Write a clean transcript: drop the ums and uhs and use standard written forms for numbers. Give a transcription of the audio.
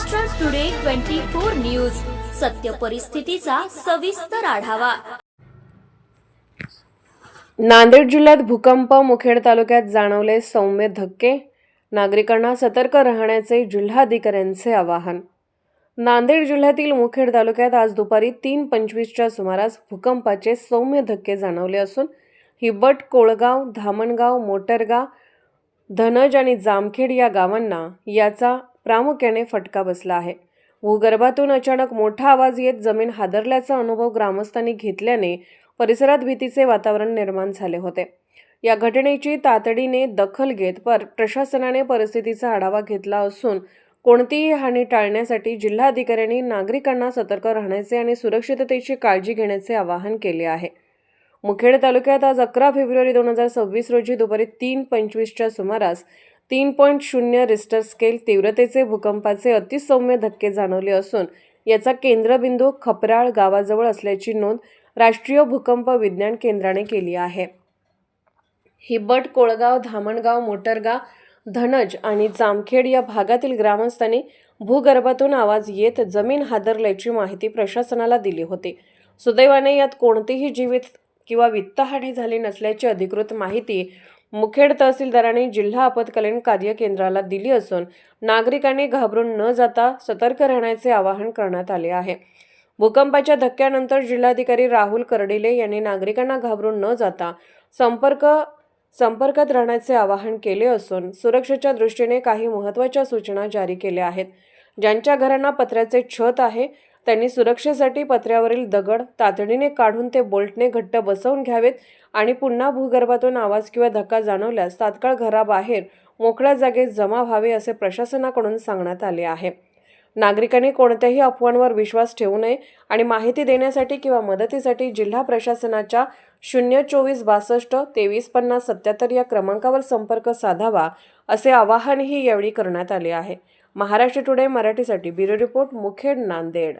Maharashtra today 24 news, सत्य परिस्थितीचा सविस्तर आढावा। नांदेड जिल्ह्यात भूकंप, मुखेड तालुक्यात जाणवले सौम्य धक्के, नागरिकांना सतर्क राहण्याचे जिल्हाधिकाऱ्यांचे आवाहन। नांदेड जिल्ह्यातील मुखेड तालुक्यात आज दुपारी 3:25च्या सुमारास भूकंपाचे सौम्य धक्के जाणवले असून हिब्बट, कोळगाव, धामणगाव, मोटरगाव, धनज आणि जामखेड या गावांना याचा प्रामुख्याने फटका बसला आहे। भूगर्भातून अचानक मोठा आवाज येत जमीन हादरल्याचा अनुभव ग्रामस्थांनी घेतल्याने परिसरात भीतीचे वातावरण निर्माण झाले होते। या घटनेची तातडीने दखल घेत प्रशासनाने परिस्थितीचा आढावा घेतला असून कोणतीही हानी टाळण्यासाठी जिल्हाधिकाऱ्यांनी नागरिकांना सतर्क राहण्याचे आणि सुरक्षिततेची काळजी घेण्याचे आवाहन केले आहे। मुखेड तालुक्यात आज 11 फेब्रुवारी 2026 रोजी दुपारी 3:25च्या सुमारास 3.0 रिश्टर स्केल तीव्रतेचे भूकंपाचे अतिसौम्य धक्के जाणवले असून याचा केंद्रबिंदू खपराळ गावाजवळ असल्याची नोंद राष्ट्रीय भूकंप विज्ञान केंद्राने केली आहे। हिब्बट, कोळगाव, धामणगाव, मोटरगाव, धनज आणि जामखेड या भागातील ग्रामस्थांनी भूगर्भातून आवाज येत जमीन हादरल्याची माहिती प्रशासनाला दिली होती। सुदैवाने यात कोणतीही जीवित किंवा वित्तहानी झाली नसल्याची अधिकृत माहिती मुखेड तहसीलदारांनी जिल्हा आपत्कालीन कार्य केंद्राला दिली असून नागरिकांनी घाबरून न जाता सतर्क राहण्याचे आवाहन करण्यात आले आहे। भूकंपाच्या धक्क्यानंतर जिल्हाधिकारी राहुल कर्डिले यांनी नागरिकांना घाबरून न जाता संपर्कात राहण्याचे आवाहन केले असून सुरक्षेच्या दृष्टीने काही महत्त्वाच्या सूचना जारी केल्या आहेत। ज्यांच्या घरांना पत्र्याचे छत आहे त्यांनी सुरक्षेसाठी पत्र्यावरील दगड तातडीने काढून ते बोल्टने घट्ट बसवून घ्यावेत आणि पुन्हा भूगर्भातून आवाज किंवा धक्का जाणवल्यास तात्काळ घराबाहेर मोकळ्या जागेत जमा व्हावे असे प्रशासनाकडून सांगण्यात आले आहे। नागरिकांनी कोणत्याही अफवांवर विश्वास ठेवू नये आणि माहिती देण्यासाठी किंवा मदतीसाठी जिल्हा प्रशासनाच्या 024 62 23 50 77 या क्रमांकावर संपर्क साधावा असे आवाहनही यावेळी करण्यात आले आहे। महाराष्ट्र टुडे मराठीसाठी ब्युरो रिपोर्ट, मुखेड, नांदेड।